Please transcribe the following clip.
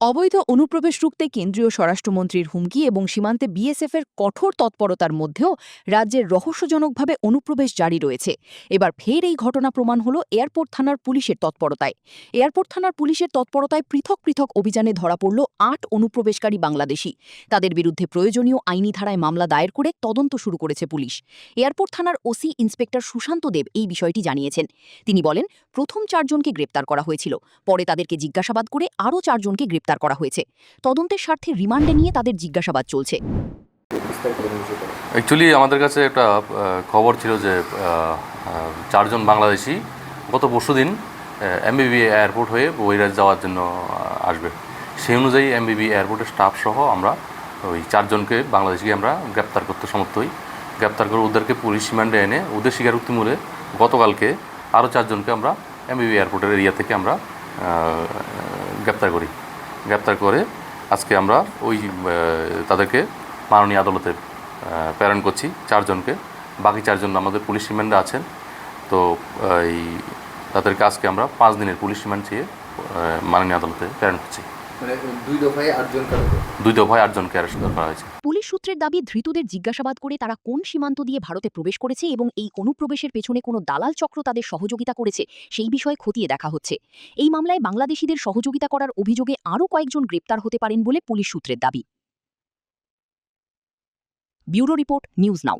অবৈধ অনুপ্রবেশ রুখতে কেন্দ্রীয় স্বরাষ্ট্রমন্ত্রীর হুমকি এবং সীমান্তে বিএসএফের কঠোর তৎপরতার মধ্যেও রাজ্যের রহস্যজনকভাবে অনুপ্রবেশ জারি রয়েছে। এবার ফের এই ঘটনা প্রমাণ হল এয়ারপোর্ট থানার পুলিশের তৎপরতায়। এয়ারপোর্ট থানার পুলিশের তৎপরতায় পৃথক পৃথক অভিযানে ধরা পড়ল ৮ অনুপ্রবেশকারী বাংলাদেশি। তাদের বিরুদ্ধে প্রয়োজনীয় আইনি ধারায় মামলা দায়ের করে তদন্ত শুরু করেছে পুলিশ। এয়ারপোর্ট থানার ওসি ইন্সপেক্টর সুশান্ত দেব এই বিষয়টি জানিয়েছেন। তিনি বলেন, প্রথম ৪ জনকে গ্রেপ্তার করা হয়েছিল, পরে তাদেরকে জিজ্ঞাসাবাদ করে আরও ৪ জনকে গ্রেপ্তার করা হয়েছে। তদন্তের স্বার্থে রিমান্ডে নিয়ে তাদের জিজ্ঞাসাবাদ চলছে। অ্যাকচুয়ালি আমাদের কাছে একটা খবর ছিল যে ৪ জন বাংলাদেশি গত পরশুদিন এমবিবি এয়ারপোর্ট হয়ে বহিরাজ যাওয়ার জন্য আসবে। সেই অনুযায়ী এমবিবি এয়ারপোর্টের স্টাফ সহ আমরা ওই ৪ জনকে বাংলাদেশিকে আমরা গ্রেপ্তার করতে সমর্থ হই। গ্রেপ্তার করে ওদেরকে পুলিশ রিমান্ডে এনে ওদের স্বীকারোক্তি মূলে গতকালকে আরও ৪ জনকে আমরা এমবিবি এয়ারপোর্টের এরিয়া থেকে আমরা গ্রেপ্তার করে আজকে আমরা ওই তাদেরকে মাননীয় আদালতে প্রেরণ করছি ৪ জনকে। বাকি ৪ জন আমাদের পুলিশ রিমান্ডে আছেন। তো এই তাদেরকে আজকে আমরা ৫ দিনের পুলিশ রিমান্ড চেয়ে মাননীয় আদালতে প্রেরণ করছি। দুই দফায় ৮ জনকে অ্যারেস্ট করা হয়েছে। পুলিশ সূত্রের দাবি, ধৃতদের জিজ্ঞাসাবাদ করে তারা কোন সীমান্ত দিয়ে ভারতে প্রবেশ করেছে এবং এই অনুপ্রবেশের পেছনে কোনো দালাল চক্র তাদের সহযোগিতা করেছে সেই বিষয়ে খতিয়ে দেখা হচ্ছে। এই মামলায় বাংলাদেশিদের সহযোগিতা করার অভিযোগে আরও কয়েকজন গ্রেপ্তার হতে পারেন বলে পুলিশ সূত্রের দাবি। Bureau report, news now.